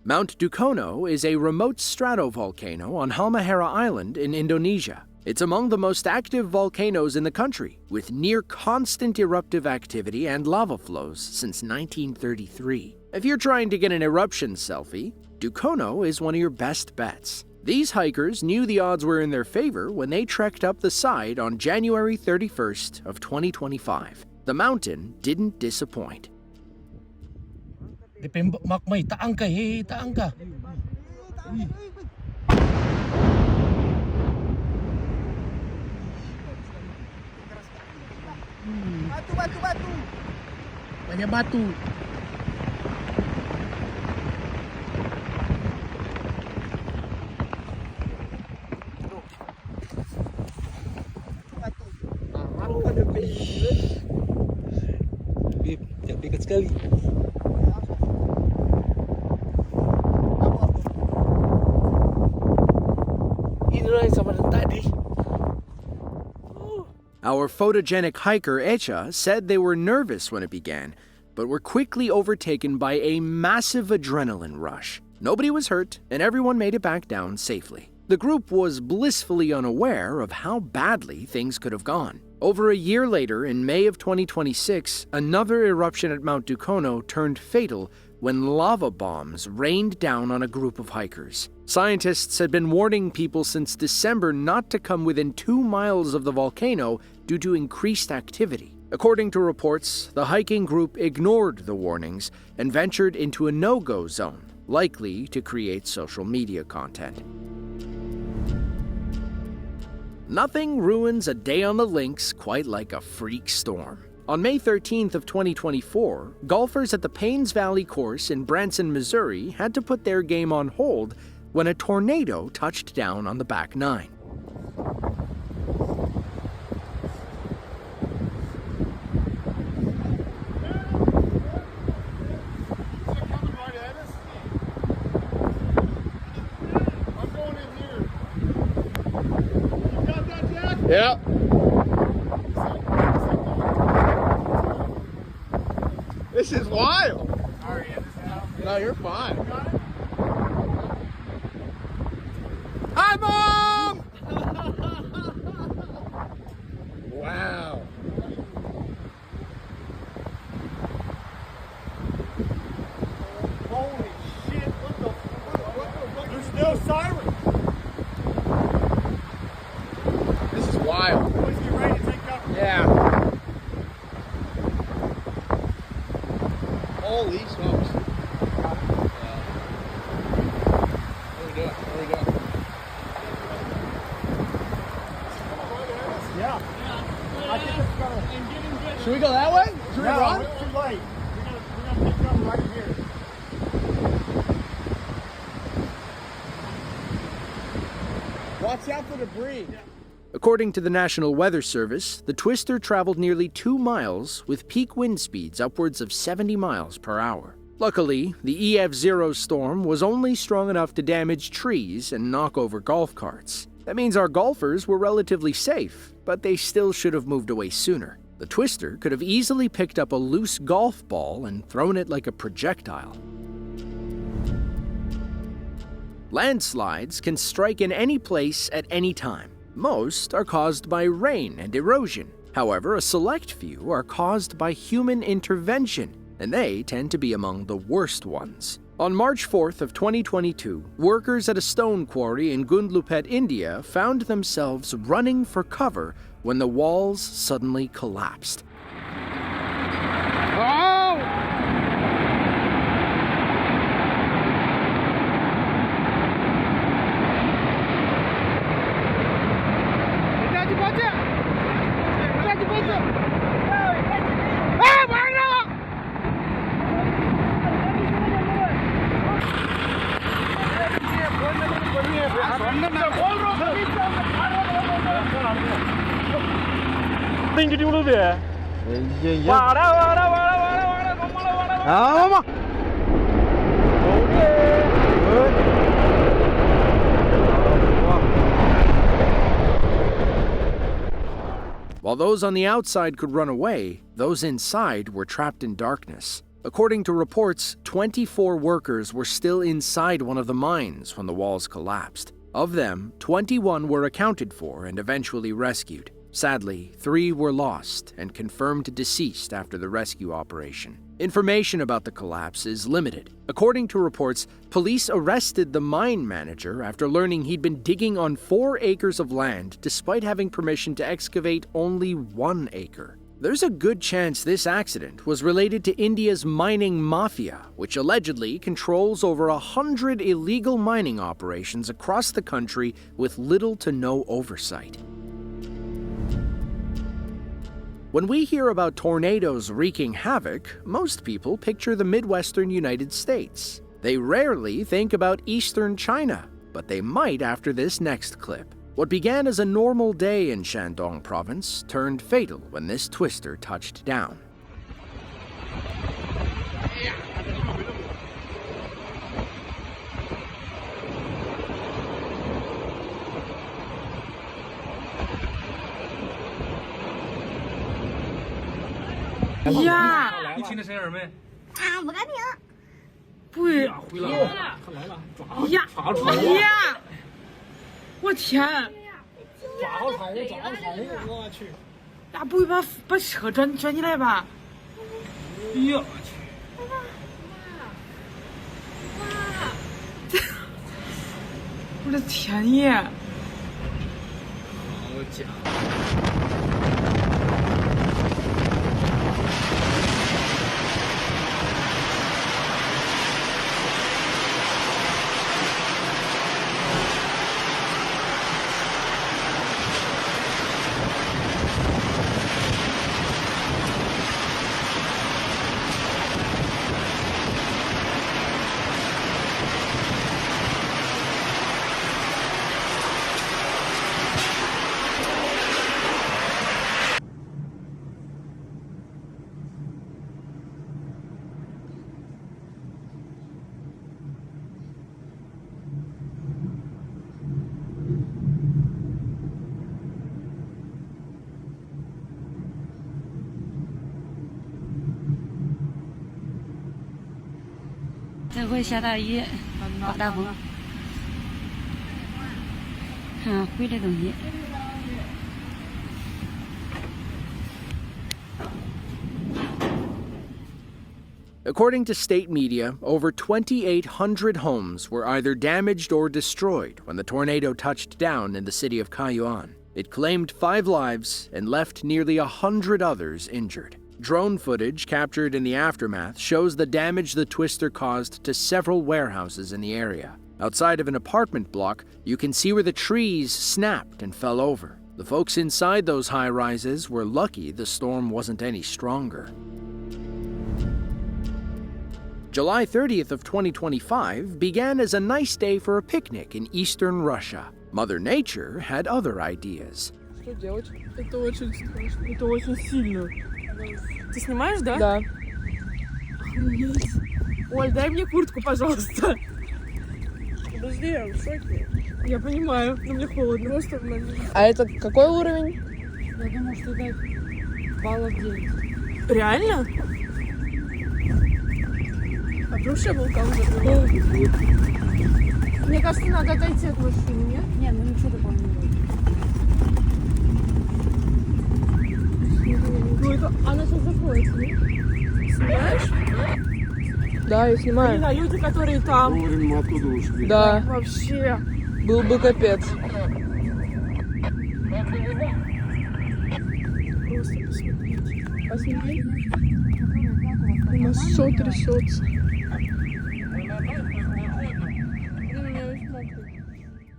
Mount Dukono is a remote stratovolcano on Halmahera Island in Indonesia. It's among the most active volcanoes in the country, with near-constant eruptive activity and lava flows since 1933. If you're trying to get an eruption selfie, Dukono is one of your best bets. These hikers knew the odds were in their favor when they trekked up the side on January 31st of 2025. The mountain didn't disappoint. Taang ka. Batu. Banyak batu. Ada Bib, dekat sekali. Inilah yang sama tadi. Our photogenic hiker Echa said they were nervous when it began, but were quickly overtaken by a massive adrenaline rush. Nobody was hurt, and everyone made it back down safely. The group was blissfully unaware of how badly things could have gone. Over a year later, in May of 2026, another eruption at Mount Dukono turned fatal when lava bombs rained down on a group of hikers. Scientists had been warning people since December not to come within 2 miles of the volcano due to increased activity. According to reports, the hiking group ignored the warnings and ventured into a no-go zone, likely to create social media content. Nothing ruins a day on the links quite like a freak storm. On May 13th of 2024, golfers at the Paynes Valley course in Branson, Missouri had to put their game on hold when a tornado touched down on the back nine. Yeah. This is wild. No, you're fine. Hi, Mom! Wow. Holy shit, what the fuck? There's still sirens. This is wild. Boys, get ready to take cover. Yeah. Holy smokes. What are we doing? Yeah. I think it's gonna... Should we go that way? Should we run? It's too late. We're gonna take cover right here. Watch out for debris. Yeah. According to the National Weather Service, the twister traveled nearly 2 miles with peak wind speeds upwards of 70 miles per hour. Luckily, the EF0 storm was only strong enough to damage trees and knock over golf carts. That means our golfers were relatively safe, but they still should have moved away sooner. The twister could have easily picked up a loose golf ball and thrown it like a projectile. Landslides can strike in any place at any time. Most are caused by rain and erosion. However, a select few are caused by human intervention, and they tend to be among the worst ones. On March 4th of 2022, workers at a stone quarry in Gundlupet, India, found themselves running for cover when the walls suddenly collapsed. Tinggi dulu dia. Iya. Wadah. Mama. While those on the outside could run away, those inside were trapped in darkness. According to reports, 24 workers were still inside one of the mines when the walls collapsed. Of them, 21 were accounted for and eventually rescued. Sadly, 3 were lost and confirmed deceased after the rescue operation. Information about the collapse is limited. According to reports, police arrested the mine manager after learning he'd been digging on 4 acres of land despite having permission to excavate only 1 acre. There's a good chance this accident was related to India's mining mafia, which allegedly controls over 100 illegal mining operations across the country with little to no oversight. When we hear about tornadoes wreaking havoc, most people picture the Midwestern United States. They rarely think about Eastern China, but they might after this next clip. What began as a normal day in Shandong province turned fatal when this twister touched down.呀！你听那声儿没？啊，不敢听。不会，回来了，他来了，抓住呀！我天！抓好长，我去！呀，不会把车转进来吧？哎呀，我去！我的天爷！好家伙！这会下大雨，刮大风，看毁的东西。 According to state media, over 2,800 homes were either damaged or destroyed when the tornado touched down in the city of Kayuan. It claimed 5 lives and left nearly 100 others injured. Drone footage captured in the aftermath shows the damage the twister caused to several warehouses in the area. Outside of an apartment block, you can see where the trees snapped and fell over. The folks inside those high-rises were lucky the storm wasn't any stronger. July 30th of 2025 began as a nice day for a picnic in eastern Russia. Mother Nature had other ideas. Что делать? Это очень страшно. Это очень сильно. Ты снимаешь, да? Да. Охренеть. Оль, дай мне куртку, пожалуйста. Подожди, я в шоке. Я понимаю, но мне холодно. Просто в момент. А это какой уровень? Я думаю, что это баллов 9. Реально? А вдруг я вулкан закрыл? Мне кажется, надо отойти от машины, нет? Не, ну ничего такого не будет. Ну это, она сейчас закроется, нет? Снимаешь? Да, я Не снимаю. знаю, люди, которые там. Вовремя откуда ушли? Да, Вообще. был бы капец. Просто посмотрите. Посмотри. У нас все трясется.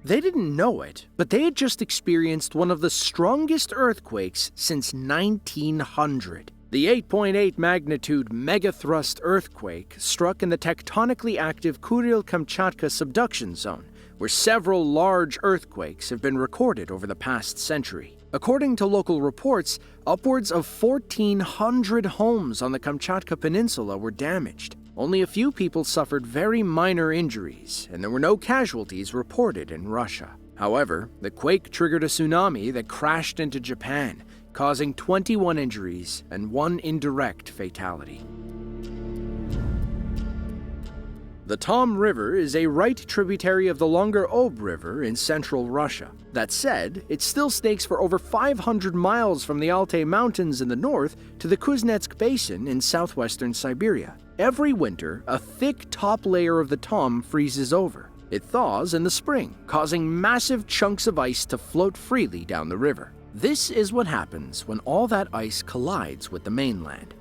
They didn't know it, but they had just experienced one of the strongest earthquakes since 1900. The 8.8 magnitude megathrust earthquake struck in the tectonically active Kuril-Kamchatka subduction zone, where several large earthquakes have been recorded over the past century. According to local reports, upwards of 1,400 homes on the Kamchatka Peninsula were damaged. Only a few people suffered very minor injuries, and there were no casualties reported in Russia. However, the quake triggered a tsunami that crashed into Japan, causing 21 injuries and 1 indirect fatality. The Tom River is a right tributary of the longer Ob River in central Russia. That said, it still snakes for over 500 miles from the Altai Mountains in the north to the Kuznetsk Basin in southwestern Siberia. Every winter, a thick top layer of the Tom freezes over. It thaws in the spring, causing massive chunks of ice to float freely down the river. This is what happens when all that ice collides with the mainland.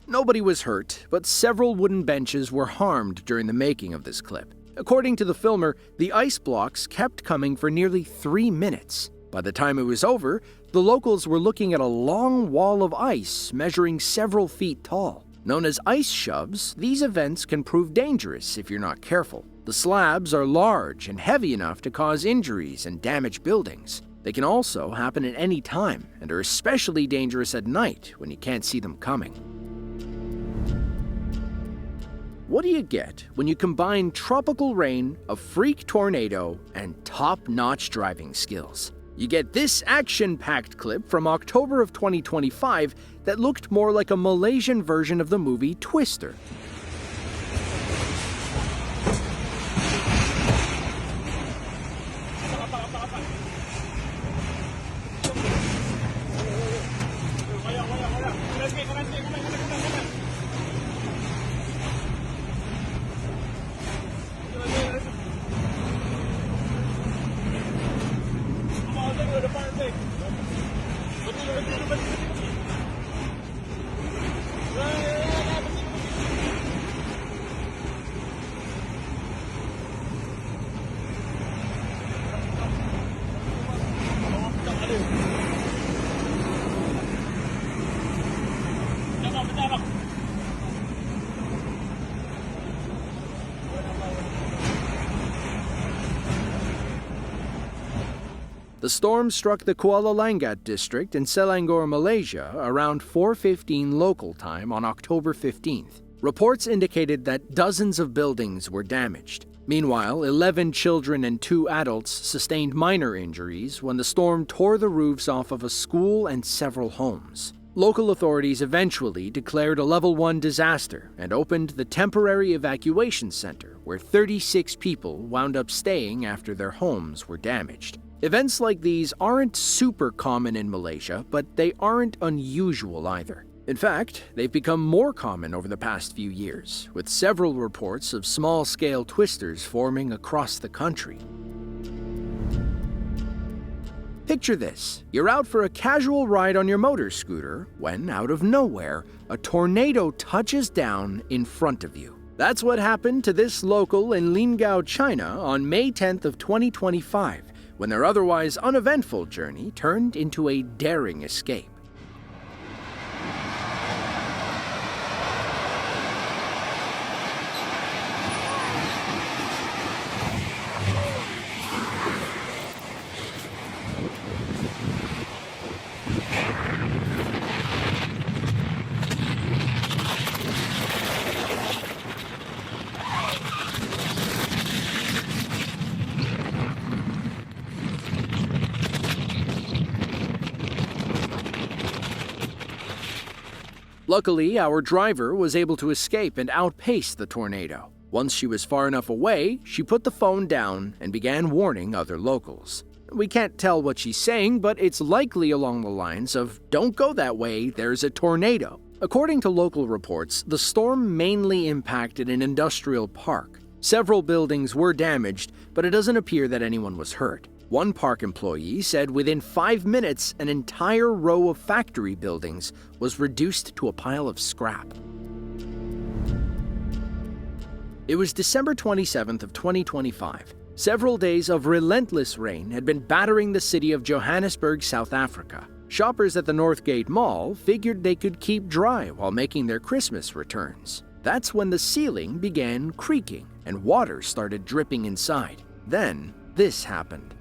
Nobody was hurt, but several wooden benches were harmed during the making of this clip. According to the filmer, the ice blocks kept coming for nearly 3 minutes. By the time it was over, the locals were looking at a long wall of ice measuring several feet tall. Known as ice shoves, these events can prove dangerous if you're not careful. The slabs are large and heavy enough to cause injuries and damage buildings. They can also happen at any time and are especially dangerous at night when you can't see them coming. What do you get when you combine tropical rain, a freak tornado, and top-notch driving skills? You get this action-packed clip from October of 2025 that looked more like a Malaysian version of the movie Twister. The storm struck the Kuala Langat district in Selangor, Malaysia, around 4:15 local time on October 15th. Reports indicated that dozens of buildings were damaged. Meanwhile, 11 children and 2 adults sustained minor injuries when the storm tore the roofs off of a school and several homes. Local authorities eventually declared a Level 1 disaster and opened the temporary evacuation center, where 36 people wound up staying after their homes were damaged. Events like these aren't super common in Malaysia, but they aren't unusual either. In fact, they've become more common over the past few years, with several reports of small-scale twisters forming across the country. Picture this. You're out for a casual ride on your motor scooter when, out of nowhere, a tornado touches down in front of you. That's what happened to this local in Linggao, China on May 10th of 2025, when their otherwise uneventful journey turned into a daring escape. Luckily, our driver was able to escape and outpace the tornado. Once she was far enough away, she put the phone down and began warning other locals. We can't tell what she's saying, but it's likely along the lines of, "Don't go that way, there's a tornado." According to local reports, the storm mainly impacted an industrial park. Several buildings were damaged, but it doesn't appear that anyone was hurt. One park employee said within 5 minutes, an entire row of factory buildings was reduced to a pile of scrap. It was December 27th of 2025. Several days of relentless rain had been battering the city of Johannesburg, South Africa. Shoppers at the Northgate Mall figured they could keep dry while making their Christmas returns. That's when the ceiling began creaking and water started dripping inside. Then, this happened.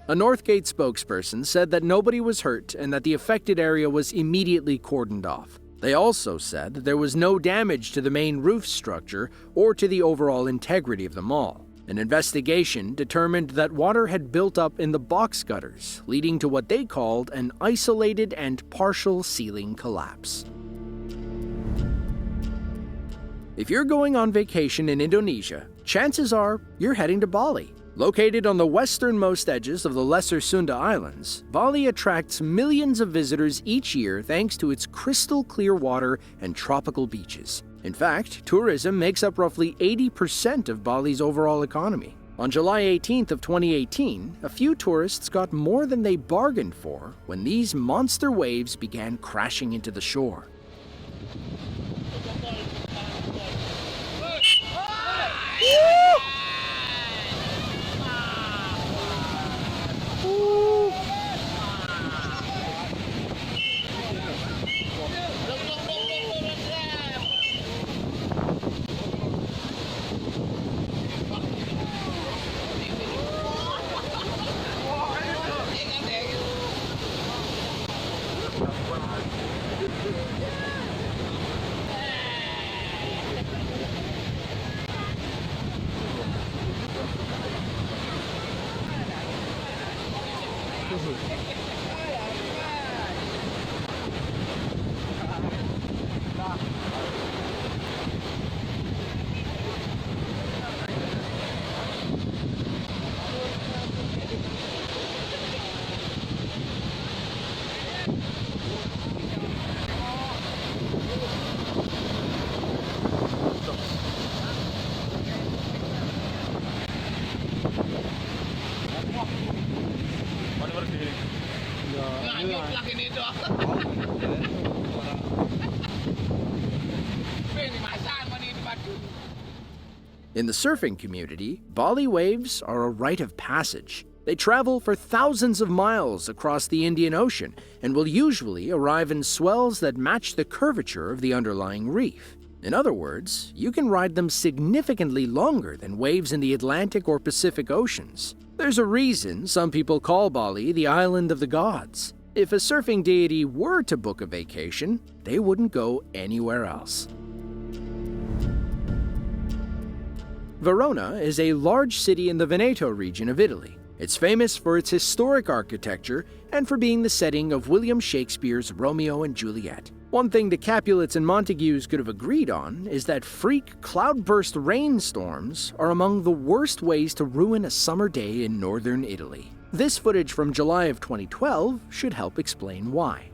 A Northgate spokesperson said that nobody was hurt and that the affected area was immediately cordoned off. They also said that there was no damage to the main roof structure or to the overall integrity of the mall. An investigation determined that water had built up in the box gutters, leading to what they called an isolated and partial ceiling collapse. If you're going on vacation in Indonesia, chances are you're heading to Bali. Located on the westernmost edges of the Lesser Sunda Islands, Bali attracts millions of visitors each year thanks to its crystal clear water and tropical beaches. In fact, tourism makes up roughly 80% of Bali's overall economy. On July 18th of 2018, a few tourists got more than they bargained for when these monster waves began crashing into the shore. In the surfing community, Bali waves are a rite of passage. They travel for thousands of miles across the Indian Ocean and will usually arrive in swells that match the curvature of the underlying reef. In other words, you can ride them significantly longer than waves in the Atlantic or Pacific Oceans. There's a reason some people call Bali the island of the gods. If a surfing deity were to book a vacation, they wouldn't go anywhere else. Verona is a large city in the Veneto region of Italy. It's famous for its historic architecture and for being the setting of William Shakespeare's Romeo and Juliet. One thing the Capulets and Montagues could have agreed on is that freak cloudburst rainstorms are among the worst ways to ruin a summer day in northern Italy. This footage from July of 2012 should help explain why.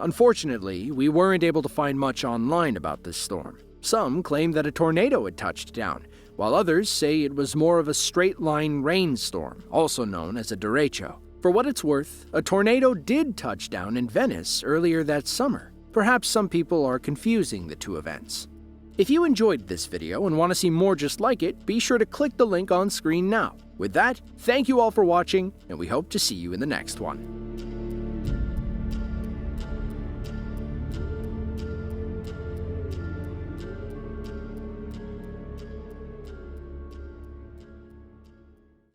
Unfortunately, we weren't able to find much online about this storm. Some claim that a tornado had touched down, while others say it was more of a straight-line rainstorm, also known as a derecho. For what it's worth, a tornado did touch down in Venice earlier that summer. Perhaps some people are confusing the two events. If you enjoyed this video and want to see more just like it, be sure to click the link on screen now. With that, thank you all for watching, and we hope to see you in the next one.